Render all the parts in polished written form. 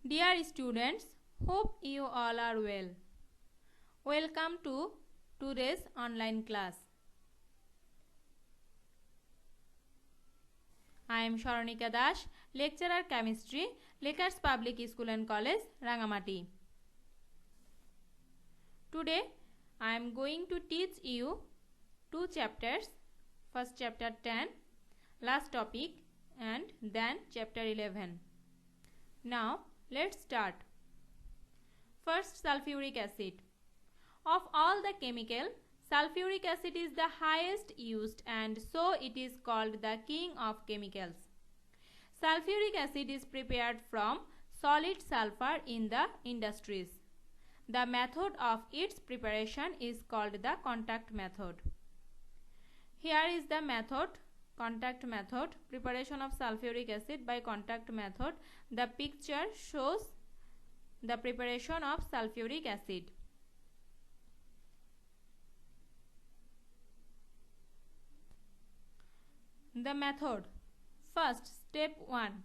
Dear students, hope you all are well. Welcome to today's online class. I am Sharanika Das, lecturer chemistry, Lakers Public School and College, Rangamati. Today I am going to teach you two chapters. First chapter 10, last topic, and then chapter 11. Now let's start. First, sulfuric acid. Of all the chemical, sulfuric acid is the highest used and so it is called the king of chemicals. Sulfuric acid is prepared from solid sulfur in the industries. The method of its preparation is called the contact method. Here is the method, contact method, preparation of sulfuric acid by contact method. The picture shows the preparation of sulfuric acid. The method. First, step 1.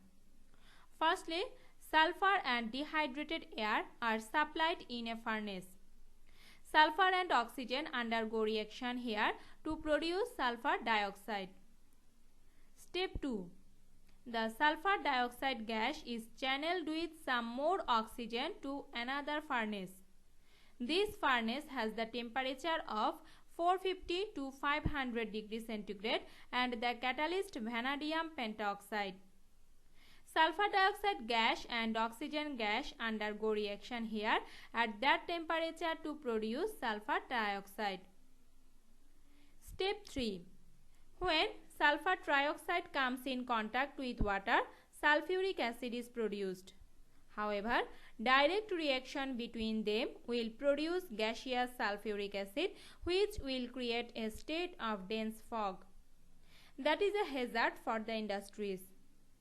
Firstly, sulfur and dehydrated air are supplied in a furnace. Sulfur and oxygen undergo reaction here to produce sulfur dioxide. Step 2. The sulfur dioxide gas is channeled with some more oxygen to another furnace. This furnace has the temperature of 450 to 500 degrees centigrade and the catalyst vanadium pentoxide. Sulfur dioxide gas and oxygen gas undergo reaction here at that temperature to produce sulfur dioxide. Step 3. When sulfur trioxide comes in contact with water, sulfuric acid is produced. However, direct reaction between them will produce gaseous sulfuric acid which will create a state of dense fog. That is a hazard for the industries.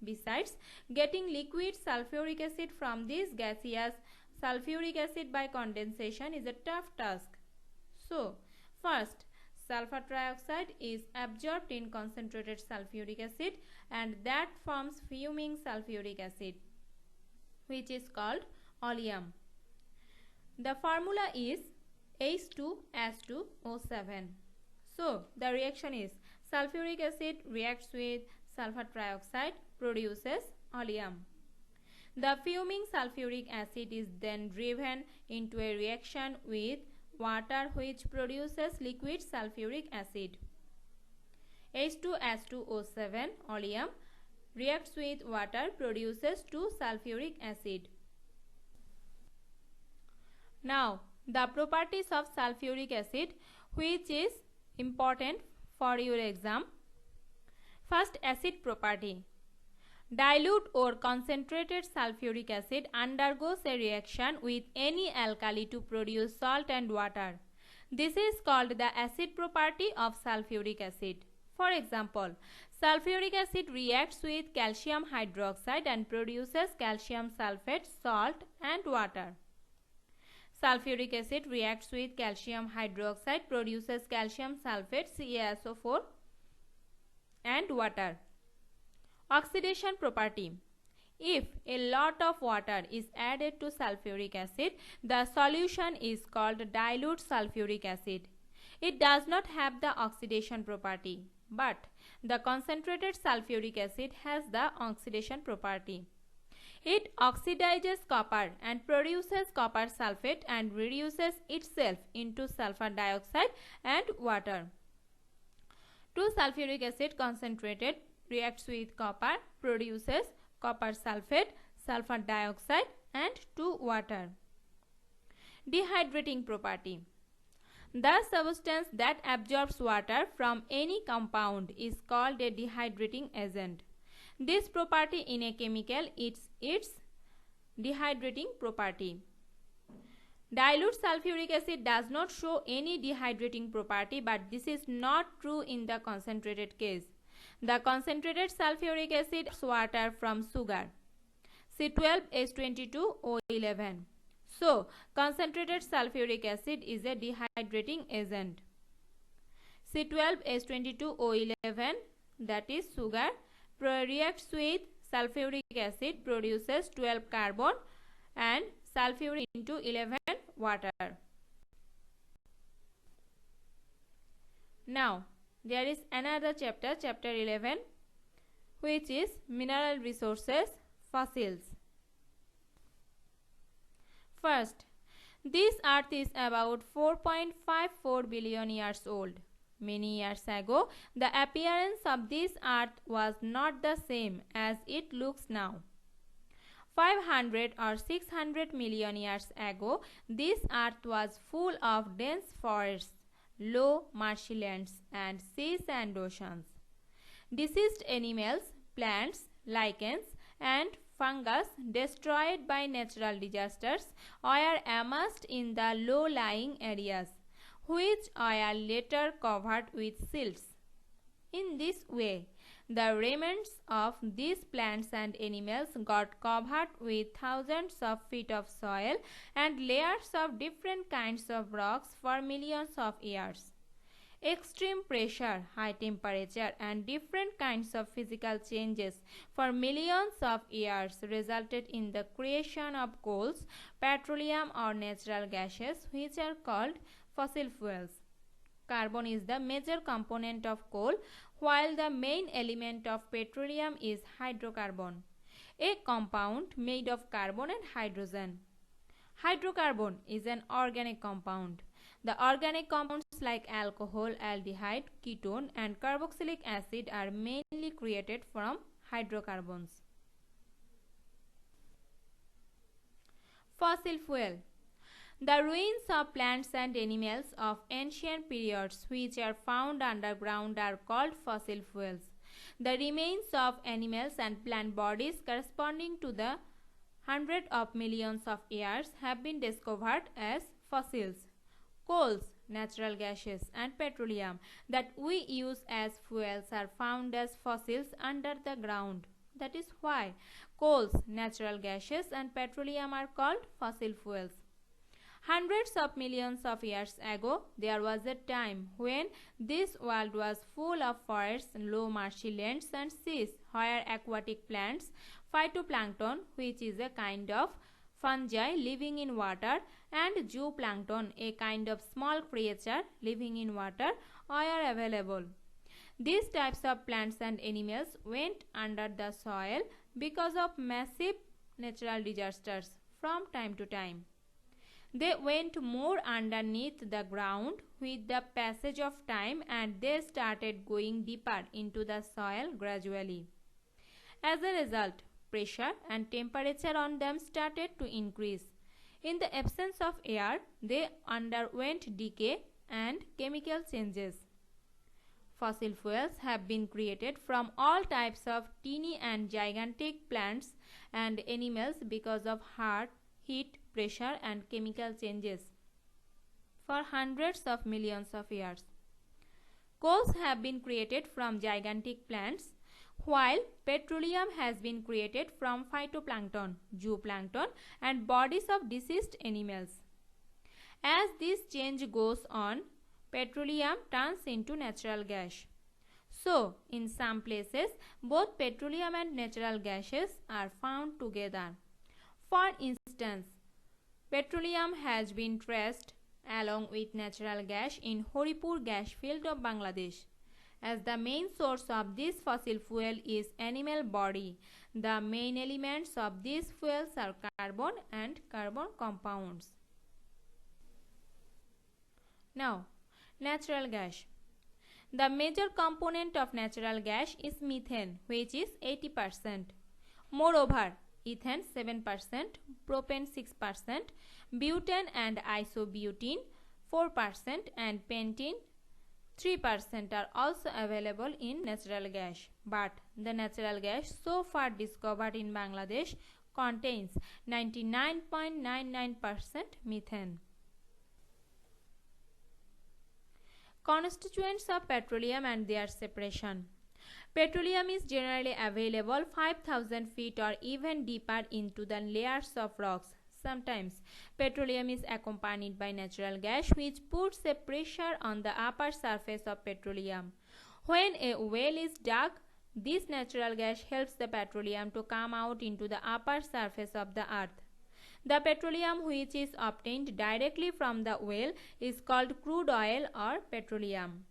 Besides, getting liquid sulfuric acid from this gaseous sulfuric acid by condensation is a tough task. So, first, sulfur trioxide is absorbed in concentrated sulfuric acid and that forms fuming sulfuric acid, which is called oleum. The formula is H2S2O7. So, the reaction is sulfuric acid reacts with sulfur trioxide, produces oleum. The fuming sulfuric acid is then driven into a reaction with water which produces liquid sulfuric acid. H2S2O7 oleum reacts with water, produces 2 sulfuric acid. Now, the properties of sulfuric acid which is important for your exam. First, acid property. Dilute or concentrated sulfuric acid undergoes a reaction with any alkali to produce salt and water. This is called the acid property of sulfuric acid. For example, sulfuric acid reacts with calcium hydroxide and produces calcium sulfate, salt and water. Sulfuric acid reacts with calcium hydroxide, produces calcium sulfate, CaSO4 and water. Oxidation property. If a lot of water is added to sulfuric acid, the solution is called dilute sulfuric acid. It does not have the oxidation property, but the concentrated sulfuric acid has the oxidation property. It oxidizes copper and produces copper sulfate and reduces itself into sulfur dioxide and water. 2 sulfuric acid concentrated reacts with copper, produces copper sulfate, sulfur dioxide and 2 water. Dehydrating property. The substance that absorbs water from any compound is called a dehydrating agent. This property in a chemical is its dehydrating property. Dilute sulfuric acid does not show any dehydrating property, but this is not true in the concentrated case. The concentrated sulfuric acid absorbs water from sugar, C12H22O11. So, concentrated sulfuric acid is a dehydrating agent. C12H22O11, that is sugar, reacts with sulfuric acid, produces 12 carbon and sulfur into 11 water. Now, there is another chapter, chapter 11, which is mineral resources, fossils. First, this earth is about 4.54 billion years old. Many years ago, the appearance of this earth was not the same as it looks now. 500 or 600 million years ago, this earth was full of dense forests, low marshy lands, and seas and oceans. Diseased animals, plants, lichens, and fungus destroyed by natural disasters were amassed in the low-lying areas, which were later covered with silts. In this way, the remains of these plants and animals got covered with thousands of feet of soil and layers of different kinds of rocks for millions of years. Extreme pressure, high temperature, and different kinds of physical changes for millions of years resulted in the creation of coals, petroleum, or natural gases, which are called fossil fuels. Carbon is the major component of coal, while the main element of petroleum is hydrocarbon, a compound made of carbon and hydrogen. Hydrocarbon is an organic compound. The organic compounds like alcohol, aldehyde, ketone, and carboxylic acid are mainly created from hydrocarbons. Fossil fuel. The ruins of plants and animals of ancient periods which are found underground are called fossil fuels. The remains of animals and plant bodies corresponding to the hundreds of millions of years have been discovered as fossils. Coals, natural gases, and petroleum that we use as fuels are found as fossils under the ground. That is why coals, natural gases, and petroleum are called fossil fuels. Hundreds of millions of years ago, there was a time when this world was full of forests, low marshy lands, and seas, where aquatic plants, phytoplankton, which is a kind of fungi living in water, and zooplankton, a kind of small creature living in water, are available. These types of plants and animals went under the soil because of massive natural disasters from time to time. They went more underneath the ground with the passage of time, and they started going deeper into the soil gradually. As a result, pressure and temperature on them started to increase. In the absence of air, they underwent decay and chemical changes. Fossil fuels have been created from all types of teeny and gigantic plants and animals because of heat, pressure, and chemical changes for hundreds of millions of years. Coals have been created from gigantic plants, while petroleum has been created from phytoplankton, zooplankton, and bodies of deceased animals. As this change goes on, petroleum turns into natural gas. So, in some places, both petroleum and natural gases are found together. For instance, petroleum has been traced along with natural gas in Horipur gas field of Bangladesh. As the main source of this fossil fuel is animal body, the main elements of these fuels are carbon and carbon compounds. Now, natural gas. The major component of natural gas is methane, which is 80%. Moreover, ethane 7%, propane 6%, butane and isobutene 4%, and pentane 3% are also available in natural gas. But the natural gas so far discovered in Bangladesh contains 99.99% methane. Constituents of petroleum and their separation. Petroleum is generally available 5,000 feet or even deeper into the layers of rocks. Sometimes, petroleum is accompanied by natural gas, which puts a pressure on the upper surface of petroleum. When a well is dug, this natural gas helps the petroleum to come out into the upper surface of the earth. The petroleum which is obtained directly from the well is called crude oil or petroleum.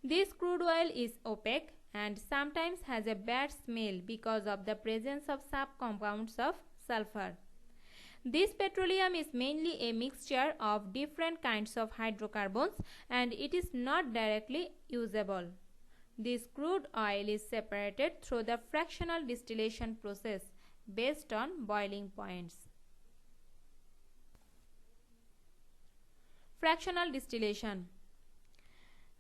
This crude oil is opaque and sometimes has a bad smell because of the presence of subcompounds of sulfur. This petroleum is mainly a mixture of different kinds of hydrocarbons and it is not directly usable. This crude oil is separated through the fractional distillation process based on boiling points. Fractional distillation.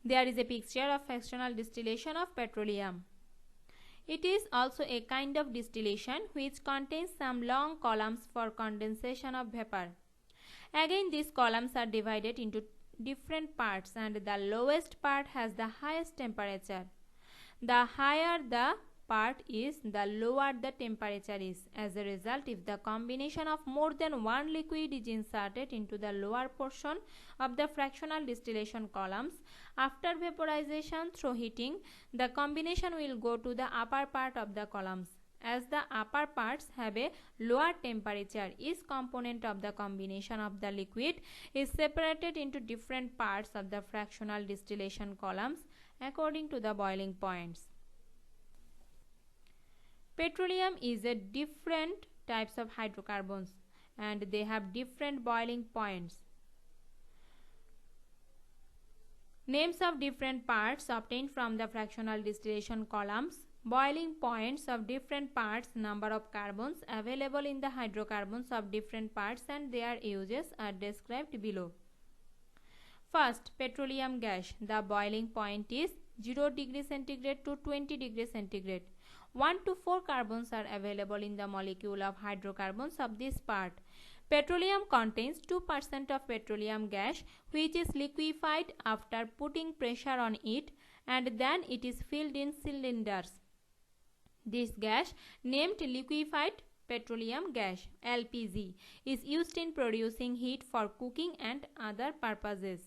There is a picture of fractional distillation of petroleum. It is also a kind of distillation which contains some long columns for condensation of vapor. Again, these columns are divided into different parts and the lowest part has the highest temperature. The higher the part is, the lower the temperature is. As a result, if the combination of more than one liquid is inserted into the lower portion of the fractional distillation columns, after vaporization through heating, the combination will go to the upper part of the columns. As the upper parts have a lower temperature, each component of the combination of the liquid is separated into different parts of the fractional distillation columns according to the boiling points. Petroleum is a different types of hydrocarbons and they have different boiling points. Names of different parts obtained from the fractional distillation columns, boiling points of different parts, number of carbons available in the hydrocarbons of different parts and their uses are described below. First, petroleum gas. The boiling point is 0 degree centigrade to 20 degree centigrade. 1 to 4 carbons are available in the molecule of hydrocarbons of this part. Petroleum contains 2% of petroleum gas which is liquefied after putting pressure on it and then it is filled in cylinders. This gas, named liquefied petroleum gas (LPG), is used in producing heat for cooking and other purposes.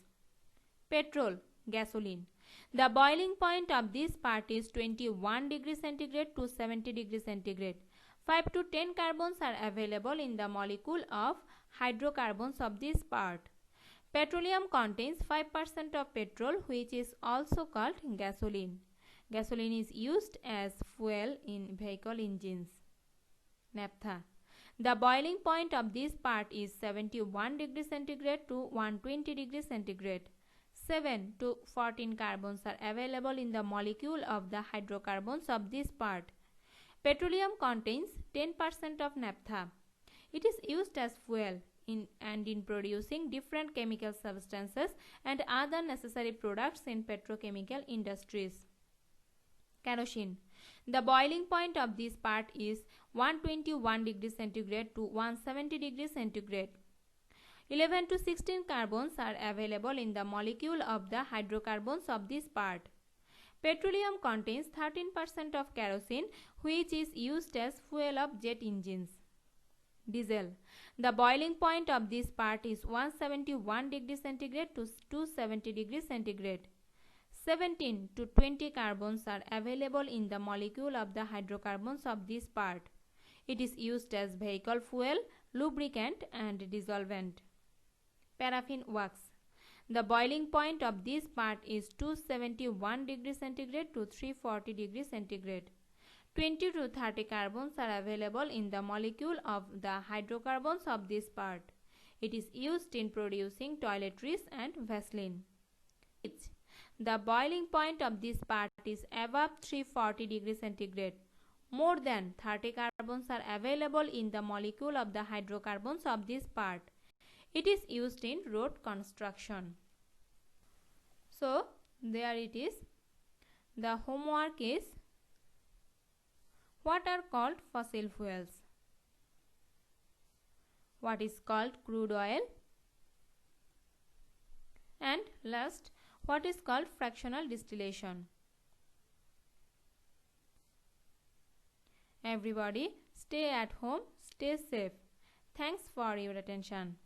Petrol, gasoline. The boiling point of this part is 21 degree centigrade to 70 degree centigrade. 5 to 10 carbons are available in the molecule of hydrocarbons of this part. Petroleum contains 5% of petrol which is also called gasoline. Gasoline is used as fuel in vehicle engines. Naphtha. The boiling point of this part is 71 degree centigrade to 120 degree centigrade. 7 to 14 carbons are available in the molecule of the hydrocarbons of this part. Petroleum contains 10% of naphtha. It is used as fuel in producing different chemical substances and other necessary products in petrochemical industries. Kerosene. The boiling point of this part is 121 degree centigrade to 170 degree centigrade. 11 to 16 carbons are available in the molecule of the hydrocarbons of this part. Petroleum contains 13% of kerosene which is used as fuel of jet engines. Diesel. The boiling point of this part is 171 degree centigrade to 270 degree centigrade. 17 to 20 carbons are available in the molecule of the hydrocarbons of this part. It is used as vehicle fuel, lubricant and dissolvent. Paraffin wax. The boiling point of this part is 271 degree centigrade to 340 degree centigrade. 20 to 30 carbons are available in the molecule of the hydrocarbons of this part. It is used in producing toiletries and Vaseline. The boiling point of this part is above 340 degree centigrade. More than 30 carbons are available in the molecule of the hydrocarbons of this part. It is used in road construction. So, there it is. The homework is, what are called fossil fuels? What is called crude oil? And last, what is called fractional distillation? Everybody, stay at home, stay safe. Thanks for your attention.